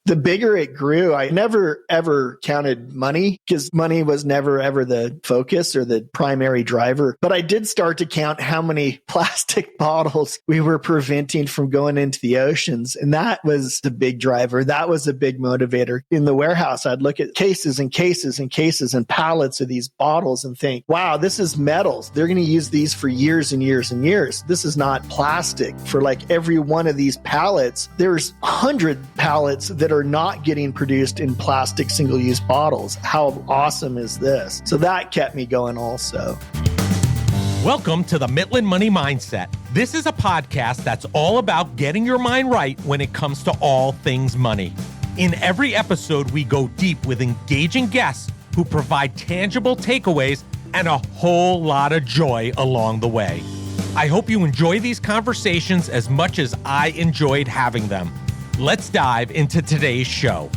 The bigger it grew, I never ever counted money because money was never ever the focus or the primary driver. But I did start to count how many plastic bottles we were preventing from going into the oceans. And that was the big driver. That was a big motivator. In the warehouse, I'd look at cases and cases and cases and pallets of these bottles and think, wow, this is metals. They're going to use these for years and years and years. This is not plastic. For like every one of these pallets, there's 100 pallets that are not getting produced in plastic single-use bottles. How awesome is this? So that kept me going also. Welcome to the Midland Money Mindset. This is a podcast that's all about getting your mind right when it comes to all things money. In every episode, we go deep with engaging guests who provide tangible takeaways and a whole lot of joy along the way. I hope you enjoy these conversations as much as I enjoyed having them. Let's dive into today's show.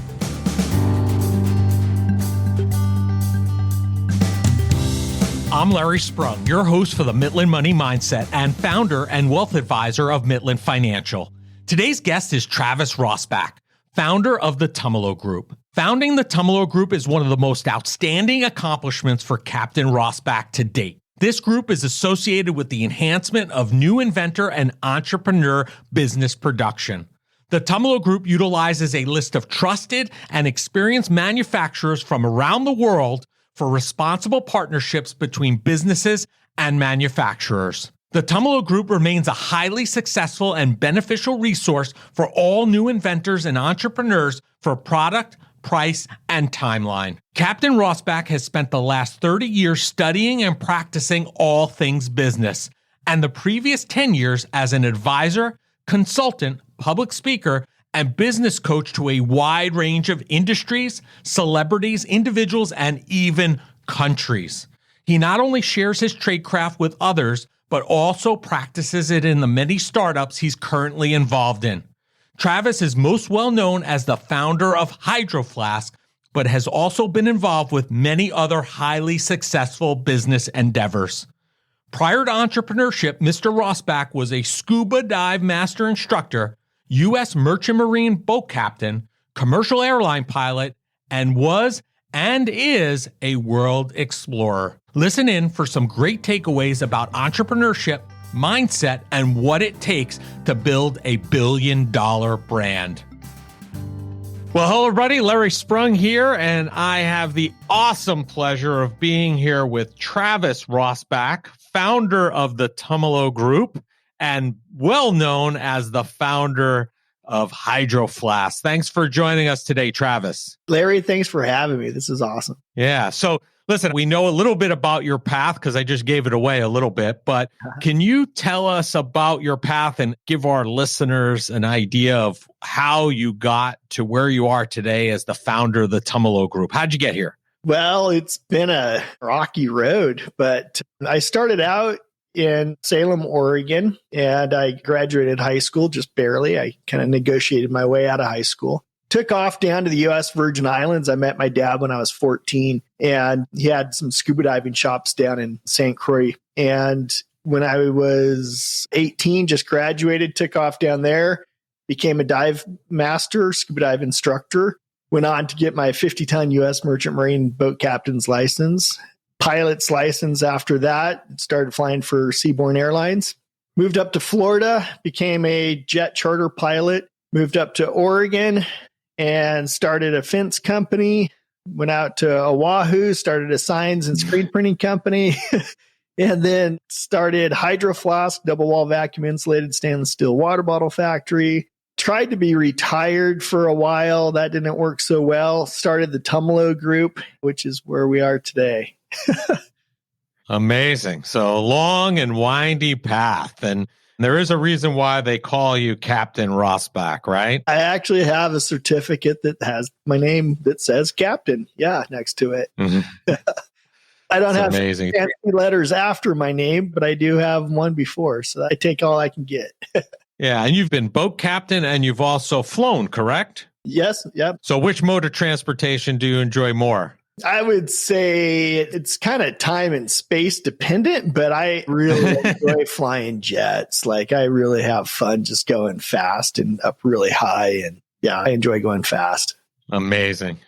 I'm Larry Sprung, your host for the Midland Money Mindset and founder and wealth advisor of Midland Financial. Today's guest is Travis Rosbach, founder of the Tumalo Group. Founding the Tumalo Group is one of the most outstanding accomplishments for Captain Rosbach to date. This group is associated with the enhancement of new inventor and entrepreneur business production. The Tumalo Group utilizes a list of trusted and experienced manufacturers from around the world for responsible partnerships between businesses and manufacturers. The Tumalo Group remains a highly successful and beneficial resource for all new inventors and entrepreneurs for product, price, and timeline. Captain Rosbach has spent the last 30 years studying and practicing all things business, and the previous 10 years as an advisor, consultant, public speaker, and business coach to a wide range of industries, celebrities, individuals, and even countries. He not only shares his tradecraft with others, but also practices it in the many startups he's currently involved in. Travis is most well known as the founder of Flask, but has also been involved with many other highly successful business endeavors. Prior to entrepreneurship, Mr. Rosbach was a scuba dive master instructor, U.S. Merchant Marine boat captain, commercial airline pilot, and was and is a world explorer. Listen in for some great takeaways about entrepreneurship, mindset, and what it takes to build a billion-dollar brand. Well, hello, everybody. Larry Sprung here, and I have the awesome pleasure of being here with Travis Rosbach, founder of the Tumalo Group and well known as the founder of Flask. Thanks for joining us today, Travis. Larry, thanks for having me. This is awesome. Yeah. So listen, we know a little bit about your path because I just gave it away a little bit, but can you tell us about your path and give our listeners an idea of how you got to where you are today as the founder of the Tumalo Group? How'd you get here? Well, it's been a rocky road, but I started out in Salem, Oregon, and I graduated high school just barely. I kind of negotiated my way out of high school. Took off down to the U.S. Virgin Islands. I met my dad when I was 14, and he had some scuba diving shops down in St. Croix. And when I was 18, just graduated, took off down there, became a dive master, scuba dive instructor, went on to get my 50-ton U.S. Merchant Marine boat captain's license, pilot's license after that, started flying for Seaborne Airlines, moved up to Florida, became a jet charter pilot, moved up to Oregon and started a fence company, went out to Oahu, started a signs and screen printing company, and then started Flask, double wall vacuum insulated stainless steel water bottle factory. Tried to be retired for a while. That didn't work so well. Started the Tumalo Group, which is where we are today. Amazing. So long and windy path. And there is a reason why they call you Captain Rosbach, right? I actually have a certificate that has my name that says Captain. Yeah, next to it. Mm-hmm. I don't have fancy letters after my name, but I do have one before. So I take all I can get. Yeah. And you've been boat captain and you've also flown, correct? Yes. Yep. So which mode of transportation do you enjoy more? I would say it's kind of time and space dependent, but I really enjoy flying jets. Like I really have fun just going fast and up really high. And yeah, I enjoy going fast. Amazing.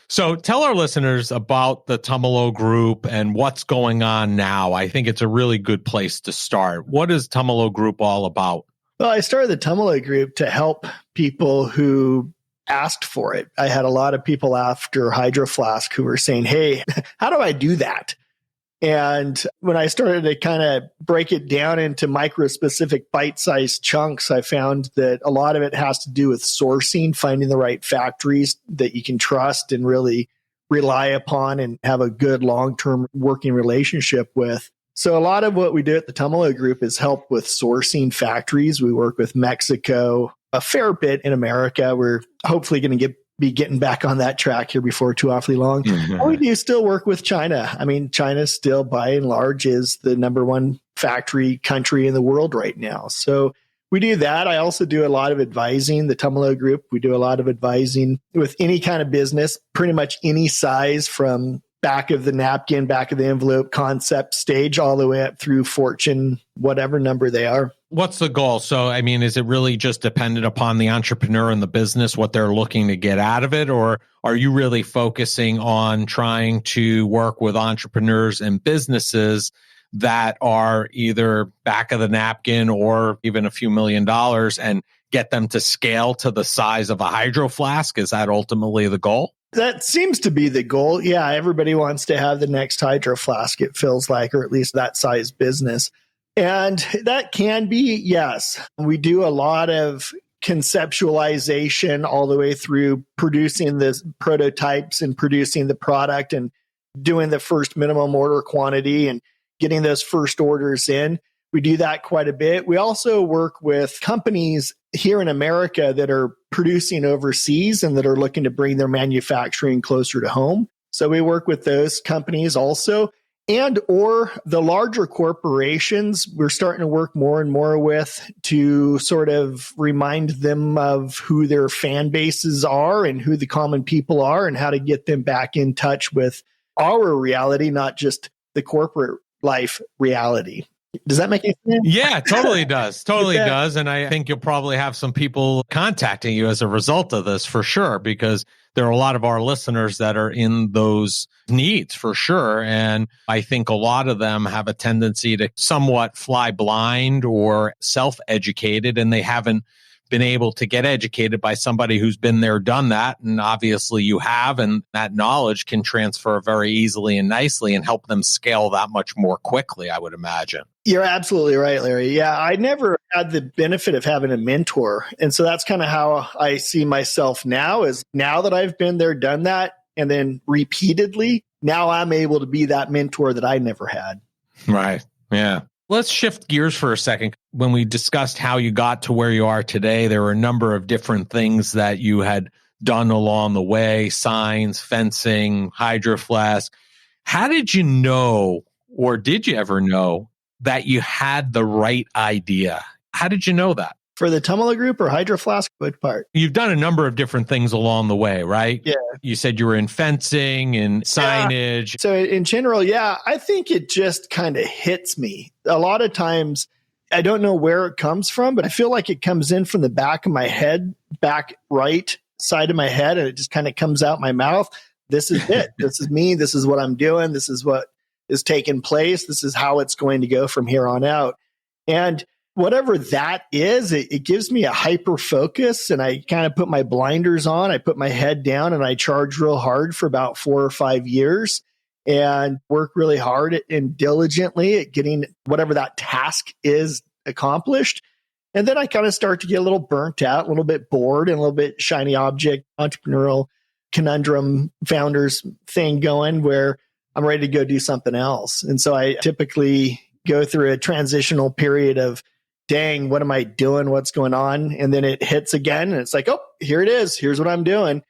So tell our listeners about the Tumalo Group and what's going on now. I think it's a really good place to start. What is Tumalo Group all about? Well, I started the Tumalo Group to help people who asked for it. I had a lot of people after Hydro Flask who were saying, hey, how do I do that? And when I started to kind of break it down into micro-specific bite-sized chunks, I found that a lot of it has to do with sourcing, finding the right factories that you can trust and really rely upon and have a good long-term working relationship with. So a lot of what we do at the Tumalo Group is help with sourcing factories. We work with Mexico, a fair bit in America. We're hopefully going to be getting back on that track here before too awfully long. And we do still work with China. I mean, China still by and large is the number one factory country in the world right now. So we do that. I also do a lot of advising, the Tumalo Group. We do a lot of advising with any kind of business, pretty much any size, from back of the napkin, back of the envelope concept stage, all the way up through Fortune, whatever number they are. What's the goal? So, I mean, is it really just dependent upon the entrepreneur and the business, what they're looking to get out of it? Or are you really focusing on trying to work with entrepreneurs and businesses that are either back of the napkin or even a few $1 million and get them to scale to the size of a Hydro Flask? Is that ultimately the goal? That seems to be the goal. Yeah, everybody wants to have the next Hydro Flask, it feels like, or at least that size business. And that can be, yes. We do a lot of conceptualization all the way through producing the prototypes and producing the product and doing the first minimum order quantity and getting those first orders in. We do that quite a bit. We also work with companies here in America that are producing overseas and that are looking to bring their manufacturing closer to home. So we work with those companies also. And or the larger corporations, we're starting to work more and more with to sort of remind them of who their fan bases are and who the common people are and how to get them back in touch with our reality, not just the corporate life reality. Does that make any sense? Yeah, totally does. Totally does. And I think you'll probably have some people contacting you as a result of this for sure, because there are a lot of our listeners that are in those needs for sure. And I think a lot of them have a tendency to somewhat fly blind or self-educated, and they haven't been able to get educated by somebody who's been there, done that. And obviously you have, and that knowledge can transfer very easily and nicely and help them scale that much more quickly, I would imagine. You're absolutely right, Larry. Yeah, I never had the benefit of having a mentor. And so that's kind of how I see myself now, is now that I've been there, done that, and then repeatedly, now I'm able to be that mentor that I never had. Right. Yeah. Let's shift gears for a second. When we discussed how you got to where you are today, there were a number of different things that you had done along the way: signs, fencing, Hydro Flask. How did you know, or did you ever know, that you had the right idea? How did you know that? For the Tumalo Group or Hydro Flask, what part? You've done a number of different things along the way, right? Yeah. You said you were in fencing and signage. Yeah. So in general, yeah, I think it just kind of hits me. A lot of times, I don't know where it comes from, but I feel like it comes in from the back of my head, back right side of my head, and it just kind of comes out my mouth. This is it. This is me. This is what I'm doing. This is what is taking place. This is how it's going to go from here on out. And whatever that is, it gives me a hyper focus, and I kind of put my blinders on. I put my head down and I charge real hard for about 4 or 5 years and work really hard and diligently at getting whatever that task is accomplished. And then I kind of start to get a little burnt out, a little bit bored, and a little bit shiny object, entrepreneurial conundrum founders thing going, where I'm ready to go do something else. And so I typically go through a transitional period of, dang, what am I doing? What's going on? And then it hits again, and it's like, oh, here it is. Here's what I'm doing.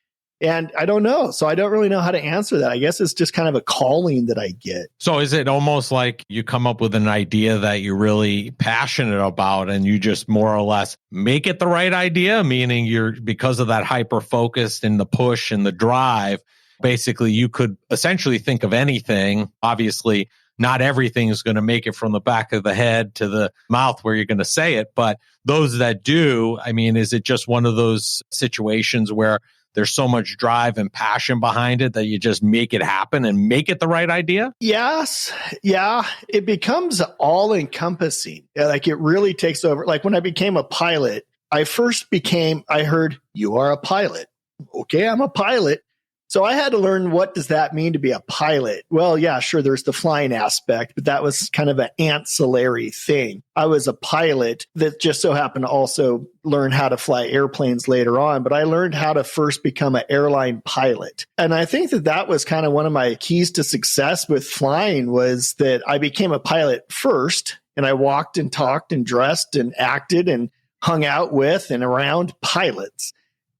And I don't know. So I don't really know how to answer that. I guess it's just kind of a calling that I get. So is it almost like you come up with an idea that you're really passionate about, and you just more or less make it the right idea? Meaning you're, because of that hyper focused and the push and the drive, basically you could essentially think of anything. Obviously, not everything is going to make it from the back of the head to the mouth where you're going to say it. But those that do, I mean, is it just one of those situations where there's so much drive and passion behind it that you just make it happen and make it the right idea? Yes. Yeah. It becomes all encompassing. Like it really takes over. Like when I became a pilot, I heard, you are a pilot. Okay, I'm a pilot. So I had to learn, what does that mean to be a pilot? Well, yeah, sure, there's the flying aspect, but that was kind of an ancillary thing. I was a pilot that just so happened to also learn how to fly airplanes later on, but I learned how to first become an airline pilot. And I think that was kind of one of my keys to success with flying, was that I became a pilot first, and I walked and talked and dressed and acted and hung out with and around pilots.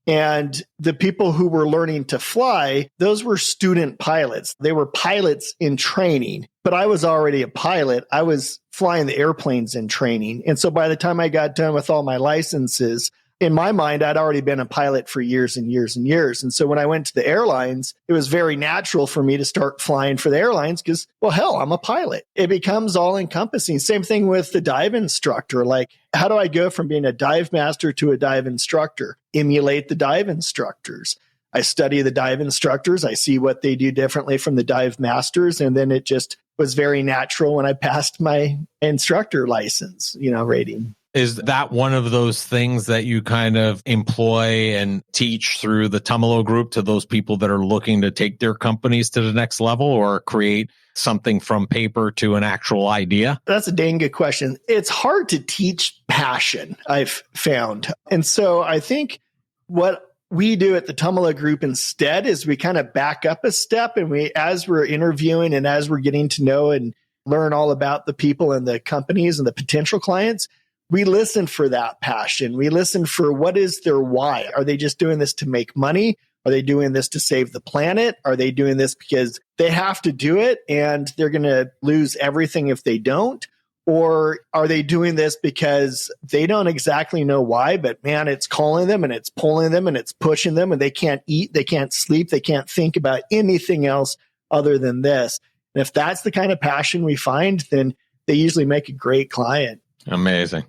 And the people who were learning to fly, those were student pilots. They were pilots in training, but I was already a pilot. I was flying the airplanes in training. And so by the time I got done with all my licenses, in my mind, I'd already been a pilot for years and years and years. And so when I went to the airlines, it was very natural for me to start flying for the airlines because, well, hell, I'm a pilot. It becomes all encompassing. Same thing with the dive instructor. Like, how do I go from being a dive master to a dive instructor? Emulate the dive instructors. I study the dive instructors. I see what they do differently from the dive masters. And then it just was very natural when I passed my instructor license, rating. Is that one of those things that you kind of employ and teach through the Tumalo Group to those people that are looking to take their companies to the next level or create something from paper to an actual idea? That's a dang good question. It's hard to teach passion, I've found. And so I think what we do at the Tumalo Group instead is we kind of back up a step, and as we're interviewing and as we're getting to know and learn all about the people and the companies and the potential clients, we listen for that passion. We listen for what is their why. Are they just doing this to make money? Are they doing this to save the planet? Are they doing this because they have to do it and they're going to lose everything if they don't? Or are they doing this because they don't exactly know why, but man, it's calling them and it's pulling them and it's pushing them and they can't eat, they can't sleep, they can't think about anything else other than this. And if that's the kind of passion we find, then they usually make a great client. Amazing.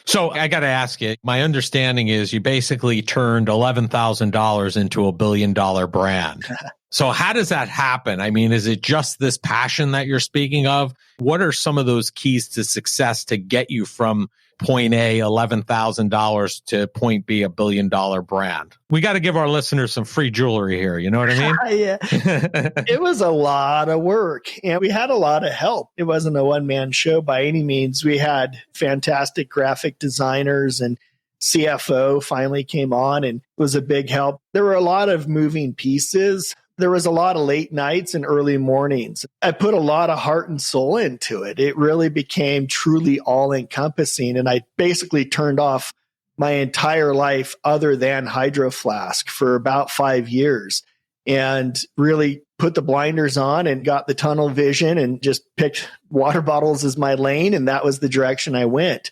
So I got to ask you, my understanding is you basically turned $11,000 into $1 billion brand. So how does that happen? I mean, is it just this passion that you're speaking of? What are some of those keys to success to get you from point A, $11,000 to point B, $1 billion brand? We got to give our listeners some free jewelry here. You know what I mean? Yeah. It was a lot of work and we had a lot of help. It wasn't a one-man show by any means. We had fantastic graphic designers, and CFO finally came on and was a big help. There were a lot of moving pieces. There was a lot of late nights and early mornings. I put a lot of heart and soul into it. It really became truly all-encompassing, and I basically turned off my entire life other than Hydro Flask for about 5 years and really put the blinders on and got the tunnel vision and just picked water bottles as my lane, and that was the direction I went.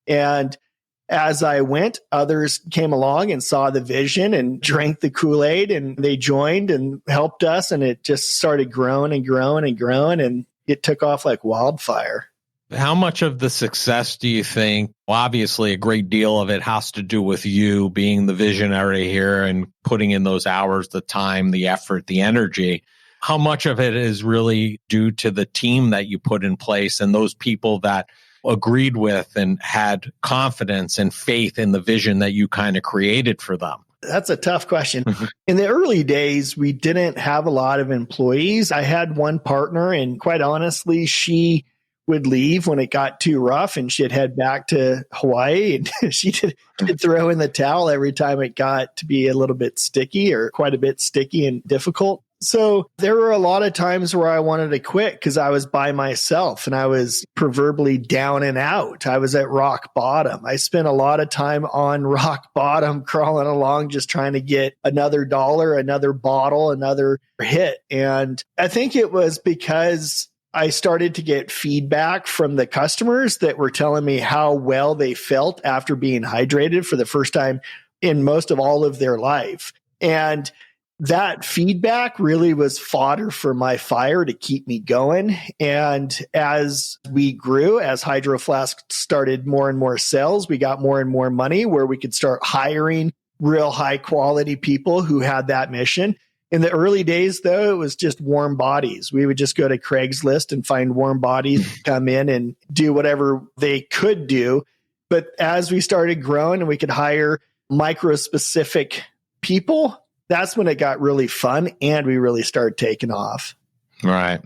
And as I went, others came along and saw the vision and drank the Kool-Aid, and they joined and helped us. And it just started growing and growing and growing, and it took off like wildfire. How much of the success do you think, well, obviously a great deal of it has to do with you being the visionary here and putting in those hours, the time, the effort, the energy. How much of it is really due to the team that you put in place and those people that agreed with and had confidence and faith in the vision that you kind of created for them? That's a tough question. In the early days, we didn't have a lot of employees. I had one partner, and quite honestly, she would leave when it got too rough and she'd head back to Hawaii, and she'd throw in the towel every time it got to be a little bit sticky or quite a bit sticky and difficult. So there were a lot of times where I wanted to quit because I was by myself and I was proverbially down and out. I was at rock bottom. I spent a lot of time on rock bottom, crawling along, just trying to get another dollar, another bottle, another hit. And I think it was because I started to get feedback from the customers that were telling me how well they felt after being hydrated for the first time in most of all of their life. And that feedback really was fodder for my fire to keep me going. And as we grew, as Hydro Flask started more and more sales, we got more and more money where we could start hiring real high quality people who had that mission. In the early days, though, it was just warm bodies. We would just go to Craigslist and find warm bodies, come in and do whatever they could do. But as we started growing and we could hire micro-specific people, that's when it got really fun and we really started taking off. Right.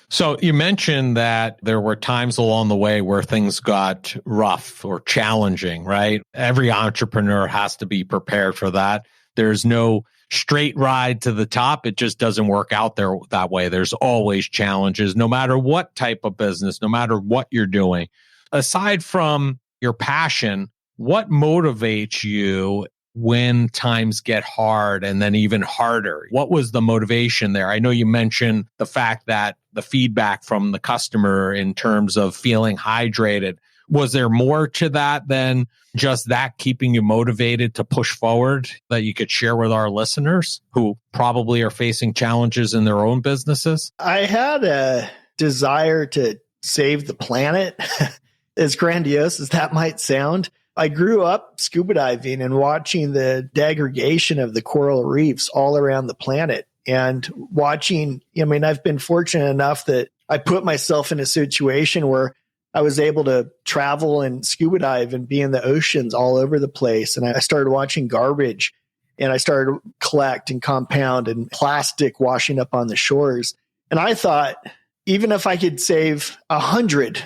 So you mentioned that there were times along the way where things got rough or challenging, right? Every entrepreneur has to be prepared for that. There's no straight ride to the top. It just doesn't work out there that way. There's always challenges, no matter what type of business, no matter what you're doing. Aside from your passion, what motivates you when times get hard and then even harder? What was the motivation there? I know you mentioned the fact that the feedback from the customer in terms of feeling hydrated. Was there more to that than just that keeping you motivated to push forward that you could share with our listeners who probably are facing challenges in their own businesses? I had a desire to save the planet, as grandiose as that might sound. I grew up scuba diving and watching the degradation of the coral reefs all around the planet and watching, I've been fortunate enough that I put myself in a situation where I was able to travel and scuba dive and be in the oceans all over the place. And I started watching garbage and I started collect and compound and plastic washing up on the shores. And I thought, even if I could save 100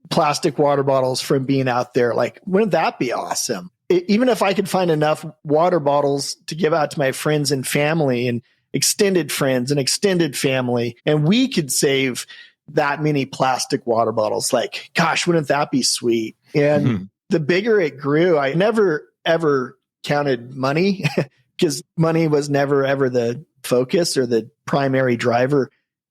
plastic water bottles from being out there, like, wouldn't that be awesome? Even if I could find enough water bottles to give out to my friends and family and extended friends and extended family, and we could save that many plastic water bottles, like, gosh, wouldn't that be sweet? And the bigger it grew, I never, ever counted money because money was never, ever the focus or the primary driver.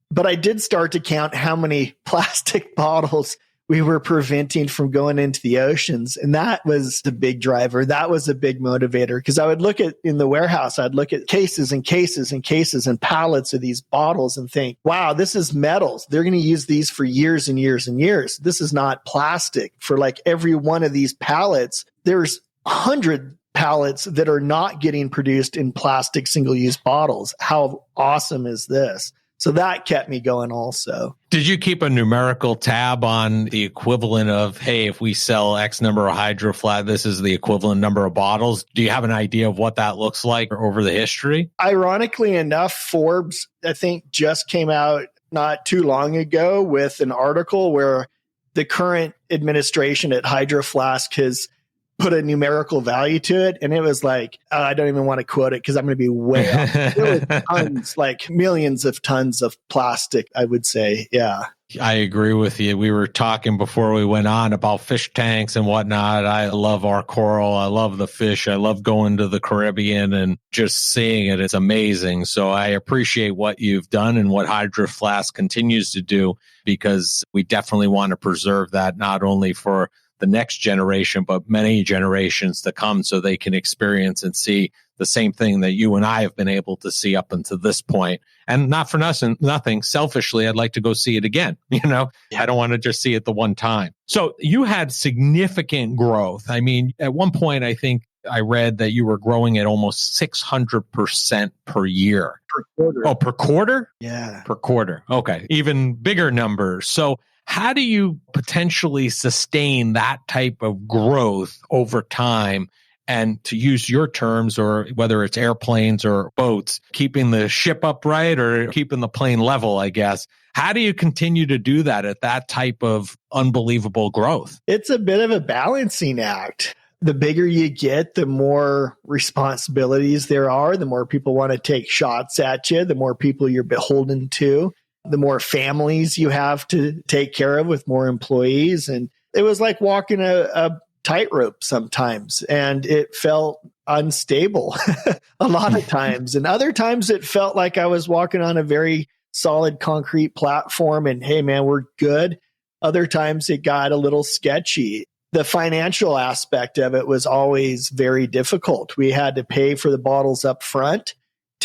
But I did start to count how many plastic bottles we were preventing from going into the oceans. And that was the big driver. That was a big motivator because I would look at in the warehouse, I'd look at cases and cases and cases and pallets of these bottles and think, wow, this is metals. They're going to use these for years and years and years. This is not plastic. For like every one of these pallets, there's 100 pallets that are not getting produced in plastic single-use bottles. How awesome is this? So that kept me going also. Did you keep a numerical tab on the equivalent of, hey, if we sell X number of Hydro Flask, this is the equivalent number of bottles? Do you have an idea of what that looks like over the history? Ironically enough, Forbes, I think, just came out not too long ago with an article where the current administration at Hydro Flask has put a numerical value to it. And it was like, I don't even want to quote it because I'm going to be way off. There was tons, like millions of tons of plastic, I would say. Yeah. I agree with you. We were talking before we went on about fish tanks and whatnot. I love our coral. I love the fish. I love going to the Caribbean and just seeing it. It's amazing. So I appreciate what you've done and what Hydro Flask continues to do, because we definitely want to preserve that not only for the next generation, but many generations to come, so they can experience and see the same thing that you and I have been able to see up until this point. And not for nothing, selfishly, I'd like to go see it again. I don't want to just see it the one time. So you had significant growth. I mean, at one point, I think I read that you were growing at almost 600% per year. Per quarter. Oh, per quarter? Yeah. Per quarter. Okay. Even bigger numbers. So how do you potentially sustain that type of growth over time? And to use your terms, or whether it's airplanes or boats, keeping the ship upright or keeping the plane level, I guess. How do you continue to do that at that type of unbelievable growth? It's a bit of a balancing act. The bigger you get, the more responsibilities there are, the more people want to take shots at you, the more people you're beholden to, the more families you have to take care of with more employees. And it was like walking a tightrope sometimes, and it felt unstable a lot of times. And other times it felt like I was walking on a very solid concrete platform and, hey, man, we're good. Other times it got a little sketchy. The financial aspect of it was always very difficult. We had to pay for the bottles up front,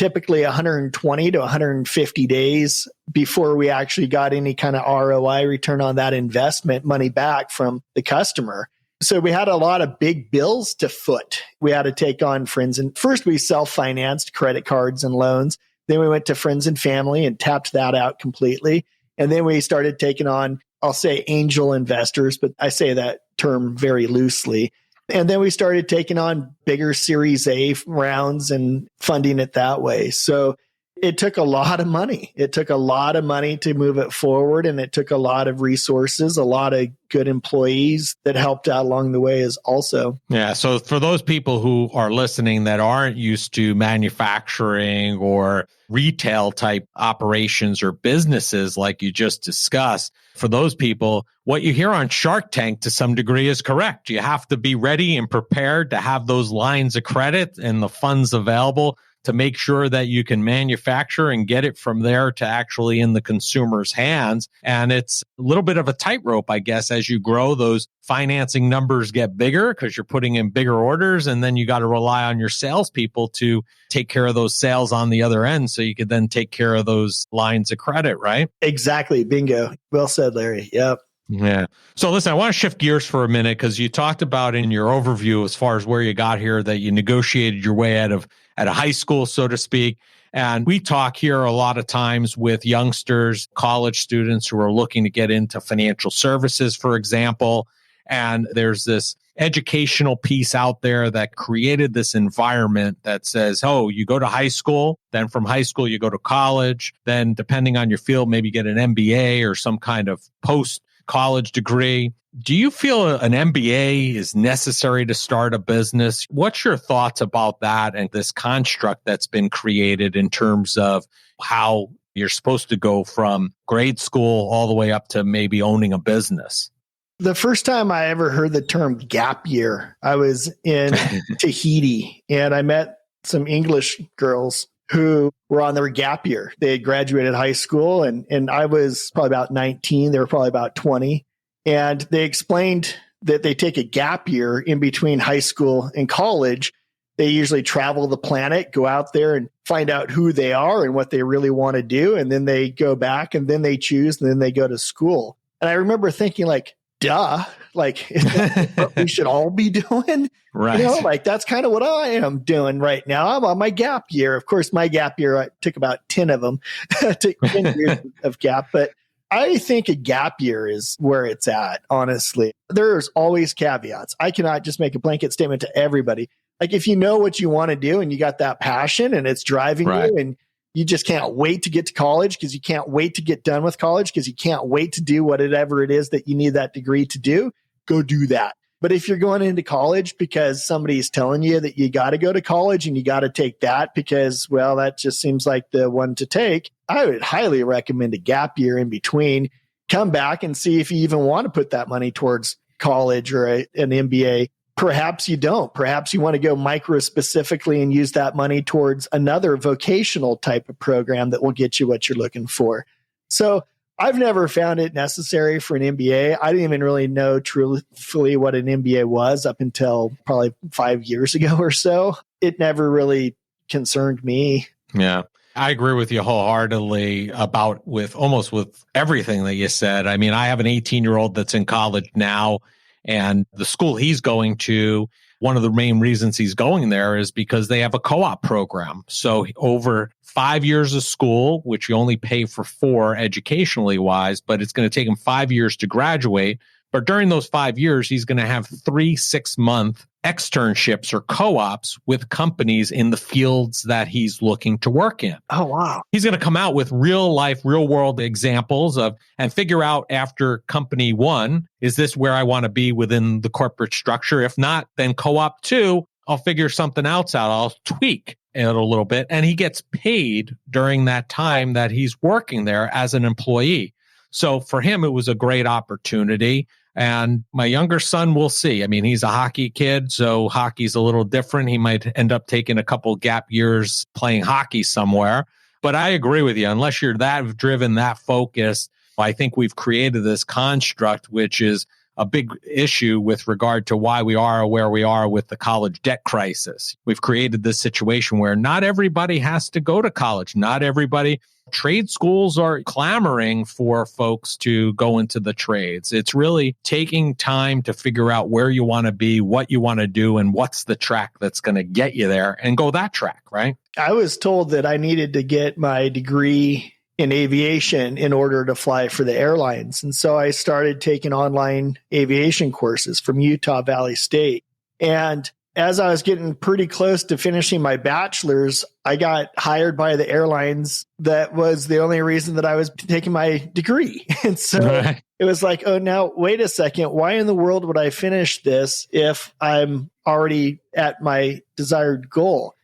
typically 120 to 150 days before we actually got any kind of ROI, return on that investment, money back from the customer. So we had a lot of big bills to foot. We had to take on friends. And first we self-financed credit cards and loans. Then we went to friends and family and tapped that out completely. And then we started taking on, I'll say angel investors, but I say that term very loosely. And then we started taking on bigger Series A rounds and funding it that way. So it took a lot of money. It took a lot of money to move it forward. And it took a lot of resources, a lot of good employees that helped out along the way as also. Yeah. So for those people who are listening that aren't used to manufacturing or retail type operations or businesses like you just discussed, for those people, what you hear on Shark Tank to some degree is correct. You have to be ready and prepared to have those lines of credit and the funds available to make sure that you can manufacture and get it from there to actually in the consumer's hands. And it's a little bit of a tightrope, I guess, as you grow, those financing numbers get bigger because you're putting in bigger orders. And then you got to rely on your salespeople to take care of those sales on the other end. So you could then take care of those lines of credit, right? Exactly. Bingo. Well said, Larry. Yep. Yeah. So listen, I want to shift gears for a minute because you talked about in your overview as far as where you got here that you negotiated your way out of high school, so to speak. And we talk here a lot of times with youngsters, college students who are looking to get into financial services, for example. And there's this educational piece out there that created this environment that says, oh, you go to high school, then from high school, you go to college, then depending on your field, maybe get an MBA or some kind of post-college degree. Do you feel an MBA is necessary to start a business? What's your thoughts about that and this construct that's been created in terms of how you're supposed to go from grade school all the way up to maybe owning a business? The first time I ever heard the term gap year, I was in Tahiti and I met some English girls who were on their gap year. They had graduated high school and I was probably about 19. They were probably about 20. And they explained that they take a gap year in between high school and college. They usually travel the planet, go out there and find out who they are and what they really want to do. And then they go back and then they choose and then they go to school. And I remember thinking like, duh, like is that what we should all be doing? Right. You know, like that's kind of what I am doing right now. I'm on my gap year. Of course, my gap year, I took about 10 of them, took 10 years of gap, but I think a gap year is where it's at, honestly. There's always caveats. I cannot just make a blanket statement to everybody. Like if you know what you want to do and you got that passion and it's driving you and you just can't wait to get to college because you can't wait to get done with college because you can't wait to do whatever it is that you need that degree to do, go do that. But if you're going into college because somebody's telling you that you got to go to college and you got to take that because, well, that just seems like the one to take, I would highly recommend a gap year in between. Come back and see if you even want to put that money towards college or an MBA. Perhaps you don't. Perhaps you want to go micro specifically and use that money towards another vocational type of program that will get you what you're looking for. So I've never found it necessary for an MBA. I didn't even really know truthfully what an MBA was up until probably 5 years ago or so. It never really concerned me. Yeah. I agree with you wholeheartedly about with everything that you said. I mean, I have an 18-year-old that's in college now, and the school he's going to, one of the main reasons he's going there is because they have a co-op program. So over 5 years of school, which you only pay for 4 educationally wise, but it's going to take him 5 years to graduate. But during those 5 years, he's going to have 3 6-month externships or co-ops with companies in the fields that he's looking to work in. Oh, wow. He's going to come out with real life, real world examples of and figure out after company 1, is this where I want to be within the corporate structure? If not, then co-op 2, I'll figure something else out. I'll tweak it a little bit. And he gets paid during that time that he's working there as an employee. So for him, it was a great opportunity. And my younger son, we'll see. I mean, he's a hockey kid, so hockey's a little different. He might end up taking a couple gap years playing hockey somewhere. But I agree with you. Unless you're that driven, that focused, I think we've created this construct, which is a big issue with regard to why we are where we are with the college debt crisis. We've created this situation where not everybody has to go to college. Not everybody. Trade schools are clamoring for folks to go into the trades. It's really taking time to figure out where you want to be, what you want to do, and what's the track that's going to get you there and go that track, right? I was told that I needed to get my degree in aviation in order to fly for the airlines. And so I started taking online aviation courses from Utah Valley State. And as I was getting pretty close to finishing my bachelor's, I got hired by the airlines. That was the only reason that I was taking my degree. And so it was like, oh, now, wait a second. Why in the world would I finish this if I'm already at my desired goal?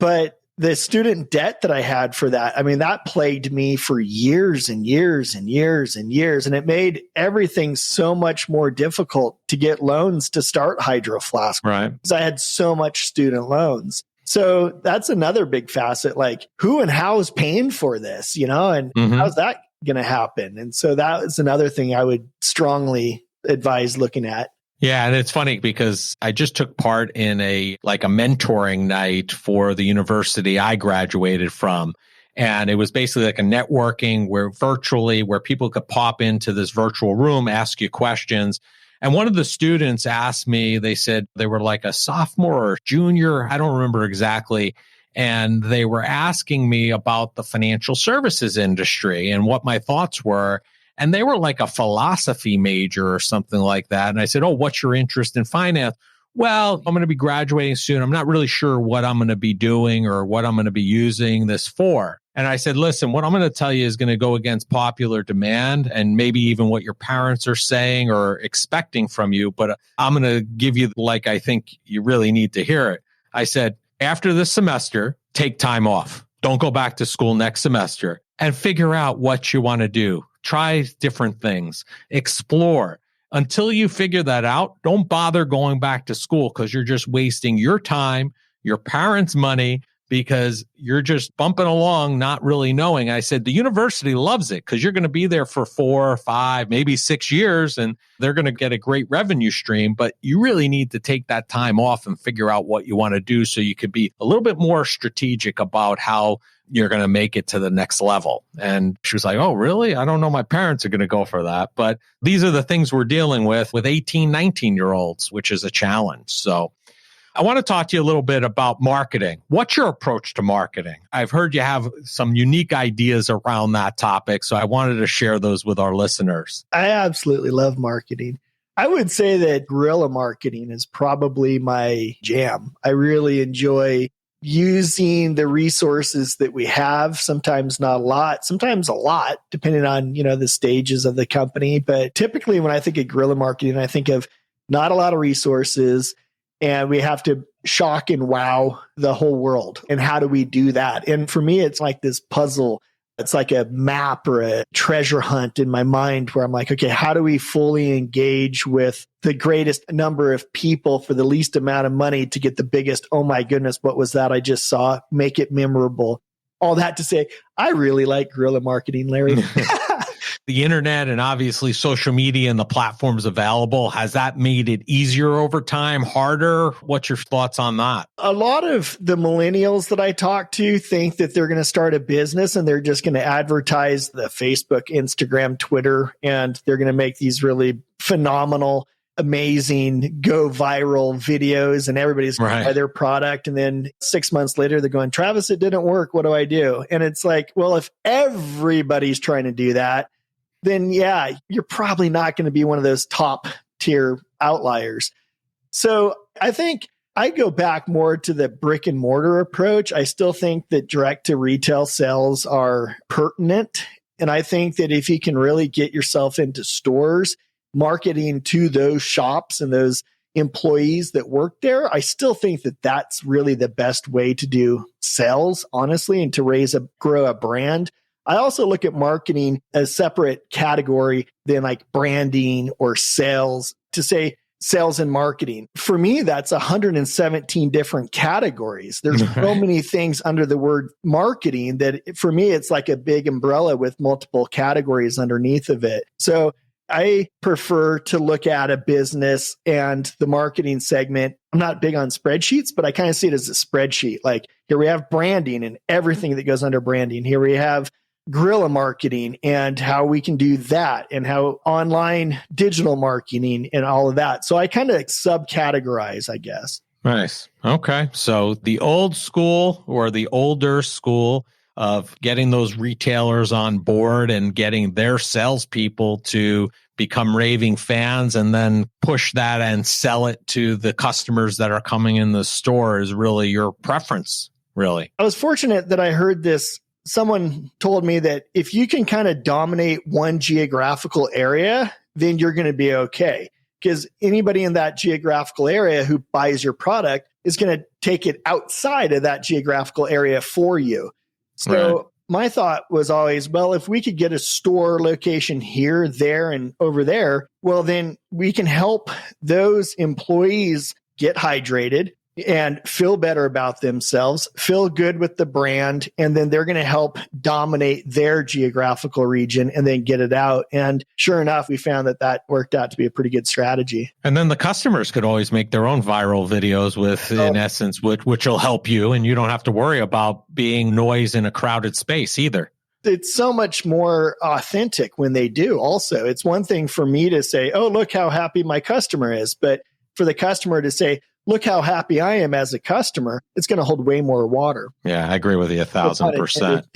But the student debt that I had for that, I mean, that plagued me for years and years and years and years. And it made everything so much more difficult to get loans to start Hydro Flask. Right. Because I had so much student loans. So that's another big facet, like who and how is paying for this, and how's that going to happen? And so that is another thing I would strongly advise looking at. Yeah, and it's funny because I just took part in a mentoring night for the university I graduated from. And it was basically like a networking where people could pop into this virtual room, ask you questions. And one of the students asked me, they said they were like a sophomore or junior, I don't remember exactly. And they were asking me about the financial services industry and what my thoughts were. And they were like a philosophy major or something like that. And I said, oh, what's your interest in finance? Well, I'm going to be graduating soon. I'm not really sure what I'm going to be doing or what I'm going to be using this for. And I said, listen, what I'm going to tell you is going to go against popular demand and maybe even what your parents are saying or expecting from you. But I'm going to give you like I think you really need to hear it. I said, after this semester, take time off. Don't go back to school next semester and figure out what you want to do. Try different things, explore. Until you figure that out, don't bother going back to school because you're just wasting your time, your parents' money, because you're just bumping along, not really knowing. I said, the university loves it because you're going to be there for 4 or 5, maybe 6 years, and they're going to get a great revenue stream. But you really need to take that time off and figure out what you want to do so you could be a little bit more strategic about how you're going to make it to the next level. And she was like, oh, really? I don't know. My parents are going to go for that. But these are the things we're dealing with 18, 19-year-olds, which is a challenge. So I want to talk to you a little bit about marketing. What's your approach to marketing? I've heard you have some unique ideas around that topic. So I wanted to share those with our listeners. I absolutely love marketing. I would say that guerrilla marketing is probably my jam. I really enjoy using the resources that we have, sometimes not a lot, sometimes a lot, depending on, the stages of the company. But typically when I think of guerrilla marketing, I think of not a lot of resources and we have to shock and wow the whole world. And how do we do that? And for me, it's like this puzzle. It's like a map or a treasure hunt in my mind where I'm like, okay, how do we fully engage with the greatest number of people for the least amount of money to get the biggest, oh my goodness, what was that I just saw? Make it memorable. All that to say, I really like guerrilla marketing, Larry. The internet and obviously social media and the platforms available, has that made it easier over time, harder? What's your thoughts on that? A lot of the millennials that I talk to think that they're going to start a business and they're just going to advertise the Facebook, Instagram, Twitter, and they're going to make these really phenomenal, amazing, go viral videos and everybody's going to buy their product. And then 6 months later, they're going, Travis, it didn't work. What do I do? And it's like, well, if everybody's trying to do that, then yeah, you're probably not going to be one of those top tier outliers. So I think I go back more to the brick and mortar approach. I still think that direct to retail sales are pertinent. And I think that if you can really get yourself into stores, marketing to those shops and those employees that work there, I still think that that's really the best way to do sales, honestly, and to grow a brand. I also look at marketing as a separate category than like branding or sales. To say sales and marketing, for me, that's 117 different categories. There's so many things under the word marketing that for me, it's like a big umbrella with multiple categories underneath of it. So I prefer to look at a business and the marketing segment. I'm not big on spreadsheets, but I kind of see it as a spreadsheet. Like here we have branding and everything that goes under branding. Here we have guerrilla marketing and how we can do that and how online digital marketing and all of that. So I kind of subcategorize, I guess. Nice. Okay. So the old school or the older school of getting those retailers on board and getting their salespeople to become raving fans and then push that and sell it to the customers that are coming in the store is really your preference, really. I was fortunate that I heard this. Someone told me that if you can kind of dominate one geographical area, then you're going to be okay. Because anybody in that geographical area who buys your product is going to take it outside of that geographical area for you. So my thought was always, well, if we could get a store location here, there, and over there, well, then we can help those employees get hydrated and feel better about themselves, feel good with the brand, and then they're going to help dominate their geographical region and then get it out. And sure enough, we found that that worked out to be a pretty good strategy. And then the customers could always make their own viral videos with, in essence, which will help you, and you don't have to worry about being noise in a crowded space either. It's so much more authentic when they do also. It's one thing for me to say, oh, look how happy my customer is. But for the customer to say, look how happy I am as a customer, it's going to hold way more water. Yeah, I agree with you 1,000%.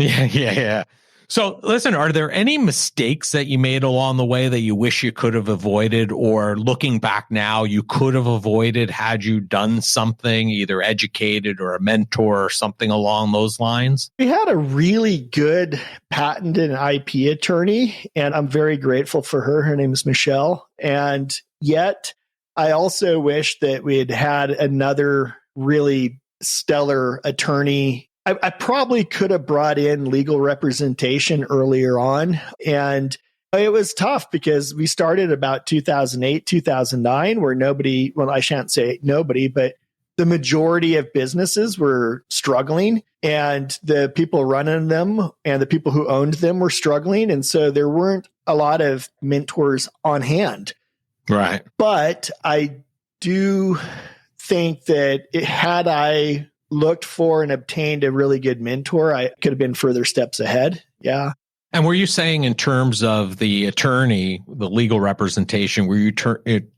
Yeah. So listen, are there any mistakes that you made along the way that you wish you could have avoided, or looking back now, you could have avoided had you done something, either educated or a mentor or something along those lines? We had a really good patent and IP attorney, and I'm very grateful for her. Her name is Michelle. And yet, I also wish that we had had another really stellar attorney. I probably could have brought in legal representation earlier on. And it was tough because we started about 2008, 2009, where nobody, well, I shan't say nobody, but the majority of businesses were struggling, and the people running them and the people who owned them were struggling. And so there weren't a lot of mentors on hand. Right. But I do think that had I looked for and obtained a really good mentor, I could have been further steps ahead. Yeah. And were you saying in terms of the attorney, the legal representation, were you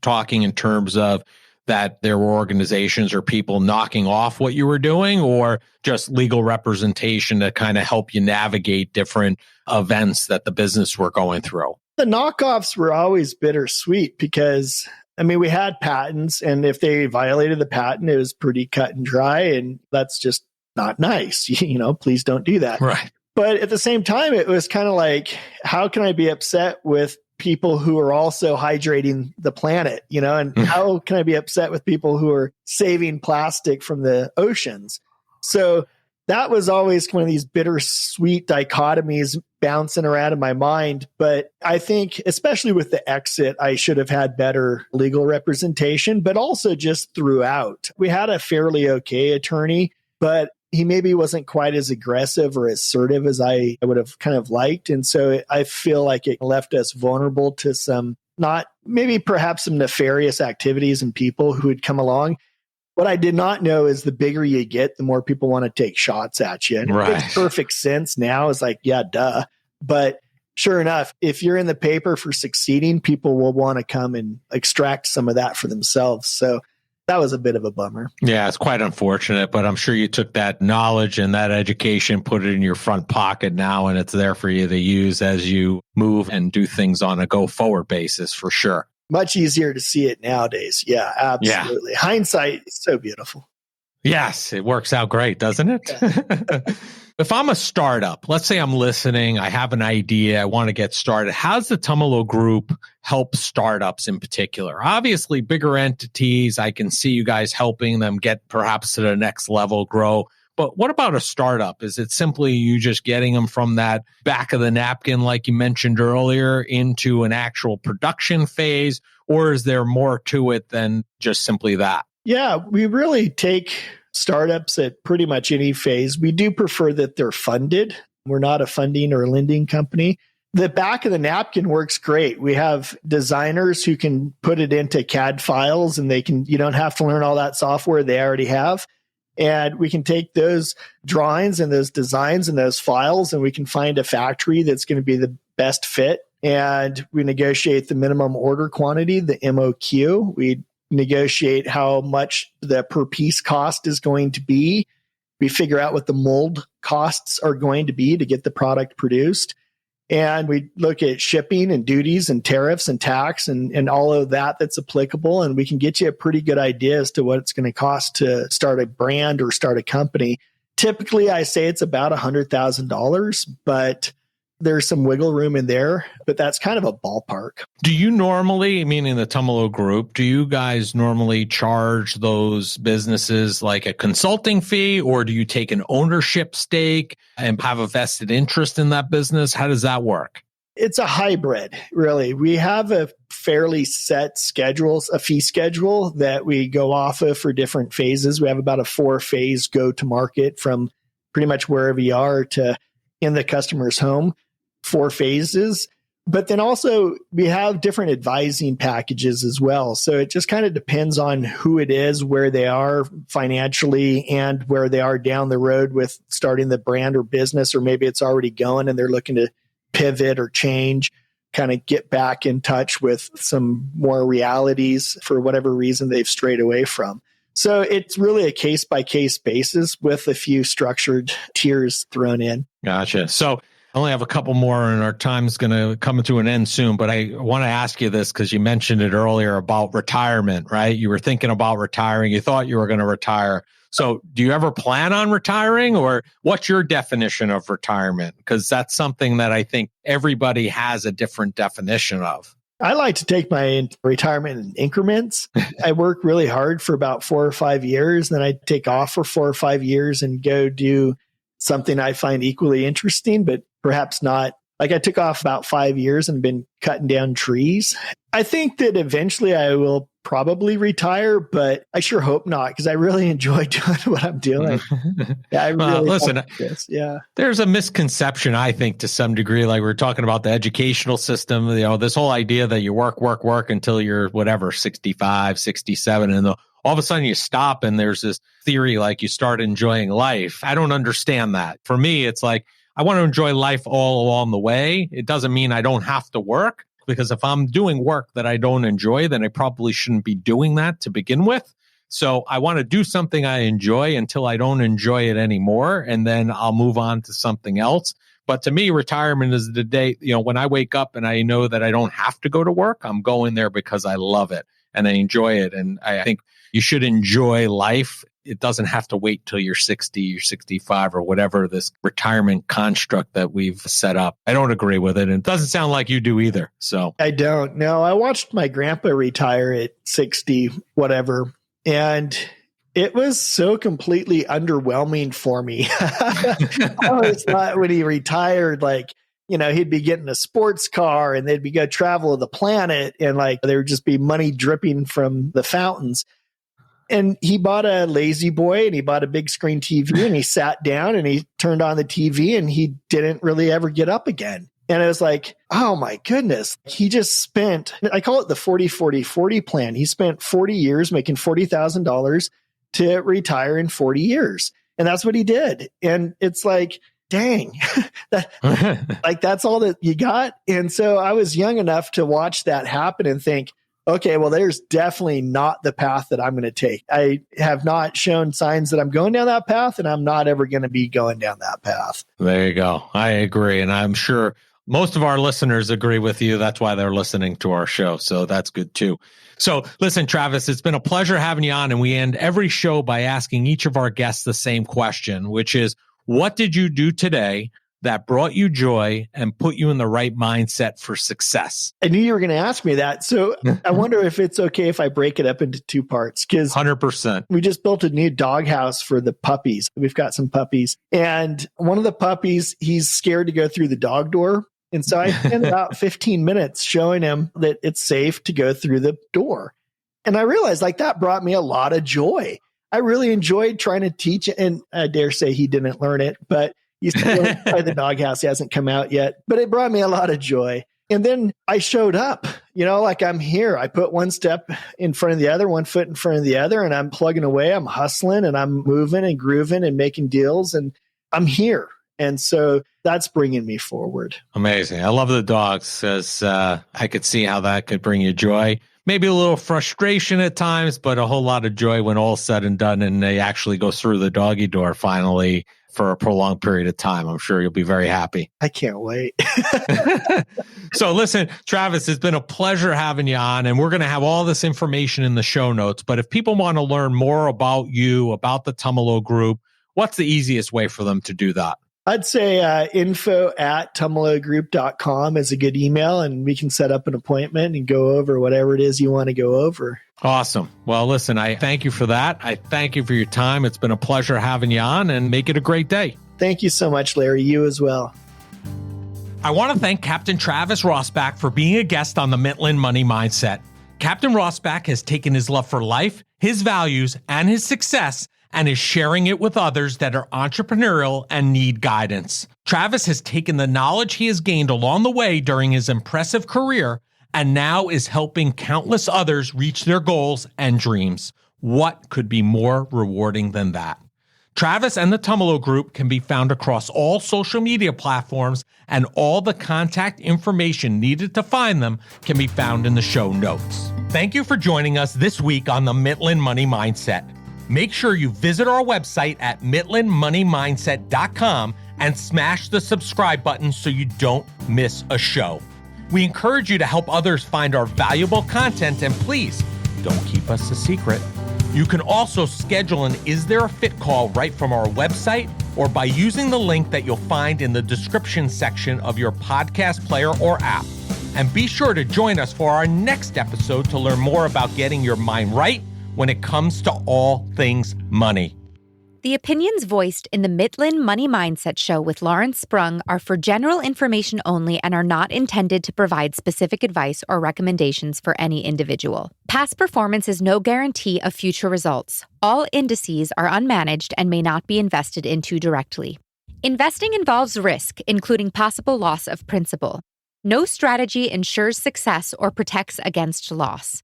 talking in terms of that there were organizations or people knocking off what you were doing, or just legal representation to kind of help you navigate different events that the business were going through? The knockoffs were always bittersweet because, I mean, we had patents, and if they violated the patent, it was pretty cut and dry, and that's just not nice. Please don't do that. Right. But at the same time, it was kind of like, how can I be upset with people who are also hydrating the planet, and how can I be upset with people who are saving plastic from the oceans? So that was always one of these bittersweet dichotomies bouncing around in my mind. But I think, especially with the exit, I should have had better legal representation, but also just throughout. We had a fairly okay attorney, but he maybe wasn't quite as aggressive or assertive as I would have kind of liked. And so I feel like it left us vulnerable to perhaps some nefarious activities and people who would come along. What I did not know is the bigger you get, the more people want to take shots at you. And it makes perfect sense now. It's like, yeah, duh. But sure enough, if you're in the paper for succeeding, people will want to come and extract some of that for themselves. So that was a bit of a bummer. Yeah, it's quite unfortunate, but I'm sure you took that knowledge and that education, put it in your front pocket now, and it's there for you to use as you move and do things on a go-forward basis, for sure. Much easier to see it nowadays. Yeah, absolutely. Yeah. Hindsight is so beautiful. Yes, it works out great, doesn't it? Yeah. If I'm a startup, let's say I'm listening, I have an idea, I want to get started. How does the Tumalo Group help startups in particular? Obviously, bigger entities, I can see you guys helping them get perhaps to the next level, grow. But what about a startup? Is it simply you just getting them from that back of the napkin, like you mentioned earlier, into an actual production phase? Or is there more to it than just simply that? Yeah, we really take startups at pretty much any phase. We do prefer that they're funded. We're not a funding or a lending company. The back of the napkin works great. We have designers who can put it into CAD files and you don't have to learn all that software they already have. And we can take those drawings and those designs and those files, and we can find a factory that's going to be the best fit. And we negotiate the minimum order quantity, the MOQ. We negotiate how much the per piece cost is going to be. We figure out what the mold costs are going to be to get the product produced. And we look at shipping and duties and tariffs and tax and all of that that's applicable. And we can get you a pretty good idea as to what it's going to cost to start a brand or start a company. Typically, I say it's about $100,000, but there's some wiggle room in there, but that's kind of a ballpark. Do you normally, meaning the Tumalo Group, do you guys normally charge those businesses like a consulting fee, or do you take an ownership stake and have a vested interest in that business? How does that work? It's a hybrid, really. We have a fairly set schedule, a fee schedule that we go off of for different phases. We have about a 4-phase go to market from pretty much wherever you are to in the customer's home. 4 phases. But then also we have different advising packages as well. So it just kind of depends on who it is, where they are financially, and where they are down the road with starting the brand or business, or maybe it's already going and they're looking to pivot or change, kind of get back in touch with some more realities for whatever reason they've strayed away from. So it's really a case by case basis with a few structured tiers thrown in. Gotcha. So I only have a couple more and our time's going to come to an end soon, but I want to ask you this because you mentioned it earlier about retirement, right? You were thinking about retiring. You thought you were going to retire. So do you ever plan on retiring, or what's your definition of retirement? Because that's something that I think everybody has a different definition of. I like to take my retirement in increments. I work really hard for about 4 or 5 years, then I take off for 4 or 5 years and go do something I find equally interesting, but perhaps not. Like I took off about 5 years and been cutting down trees. I think that eventually I will probably retire, but I sure hope not, because I really enjoy doing what I'm doing. Yeah, I really listen, like this. Yeah. There's a misconception, I think, to some degree, like we're talking about the educational system, this whole idea that you work until you're whatever, 65, 67, and all of a sudden you stop and there's this theory like you start enjoying life. I don't understand that. For me, it's like, I want to enjoy life all along the way. It doesn't mean I don't have to work, because if I'm doing work that I don't enjoy, then I probably shouldn't be doing that to begin with. So I want to do something I enjoy until I don't enjoy it anymore, and then I'll move on to something else. But to me, retirement is the day, when I wake up and I know that I don't have to go to work, I'm going there because I love it and I enjoy it. And I think you should enjoy life. It doesn't have to wait till you're 60 or 65 or whatever this retirement construct that we've set up. I don't agree with it. And it doesn't sound like you do either. So I don't. No, I watched my grandpa retire at 60, whatever. And it was so completely underwhelming for me. I always thought when he retired, like, he'd be getting a sports car and they'd be go travel the planet, and like there would just be money dripping from the fountains. And he bought a lazy boy and he bought a big screen TV and he sat down and he turned on the TV and he didn't really ever get up again. And it was like, oh my goodness, he just spent, I call it the 40-40-40 plan. He spent 40 years making $40,000 to retire in 40 years. And that's what he did. And it's like, dang, that's all that you got. And so I was young enough to watch that happen and think, okay, well, there's definitely not the path that I'm going to take. I have not shown signs that I'm going down that path, and I'm not ever going to be going down that path. There you go. I agree. And I'm sure most of our listeners agree with you. That's why they're listening to our show. So that's good too. So listen, Travis, it's been a pleasure having you on. And we end every show by asking each of our guests the same question, which is, what did you do today that brought you joy and put you in the right mindset for success? I knew you were going to ask me that. So I wonder if it's okay if I break it up into 2 parts, because 100%. We just built a new doghouse for the puppies. We've got some puppies, and one of the puppies, he's scared to go through the dog door. And so I spent about 15 minutes showing him that it's safe to go through the door. And I realized that brought me a lot of joy. I really enjoyed trying to teach it. And I dare say he didn't learn it, but He's still inside the doghouse. He hasn't come out yet, but it brought me a lot of joy. And then I showed up, like I'm here. I put one step in front of the other, one foot in front of the other, and I'm plugging away. I'm hustling and I'm moving and grooving and making deals, and I'm here. And so that's bringing me forward. Amazing. I love the dogs, as I could see how that could bring you joy. Maybe a little frustration at times, but a whole lot of joy when all's said and done and they actually go through the doggy door finally for a prolonged period of time. I'm sure you'll be very happy. I can't wait. So listen, Travis, it's been a pleasure having you on, and we're going to have all this information in the show notes. But if people want to learn more about you, about the Tumalo Group, what's the easiest way for them to do that? I'd say info@tumalogroup.com is a good email, and we can set up an appointment and go over whatever it is you want to go over. Awesome. Well, listen, I thank you for that. I thank you for your time. It's been a pleasure having you on, and make it a great day. Thank you so much, Larry. You as well. I want to thank Captain Travis Rosbach for being a guest on the Midland Money Mindset. Captain Rosbach has taken his love for life, his values, and his success and is sharing it with others that are entrepreneurial and need guidance. Travis has taken the knowledge he has gained along the way during his impressive career and now is helping countless others reach their goals and dreams. What could be more rewarding than that? Travis and the Tumalo Group can be found across all social media platforms, and all the contact information needed to find them can be found in the show notes. Thank you for joining us this week on the Midland Money Mindset. Make sure you visit our website at midlandmoneymindset.com and smash the subscribe button so you don't miss a show. We encourage you to help others find our valuable content, and please don't keep us a secret. You can also schedule an Is There a Fit call right from our website or by using the link that you'll find in the description section of your podcast player or app. And be sure to join us for our next episode to learn more about getting your mind right when it comes to all things money. The opinions voiced in the Midland Money Mindset Show with Lawrence Sprung are for general information only and are not intended to provide specific advice or recommendations for any individual. Past performance is no guarantee of future results. All indices are unmanaged and may not be invested into directly. Investing involves risk, including possible loss of principal. No strategy ensures success or protects against loss.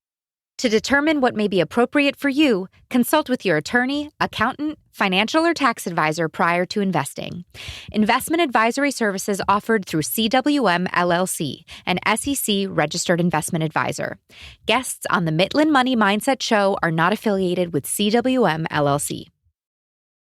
To determine what may be appropriate for you, consult with your attorney, accountant, financial or tax advisor prior to investing. Investment advisory services offered through CWM LLC, an SEC-registered investment advisor. Guests on the Midland Money Mindset Show are not affiliated with CWM LLC.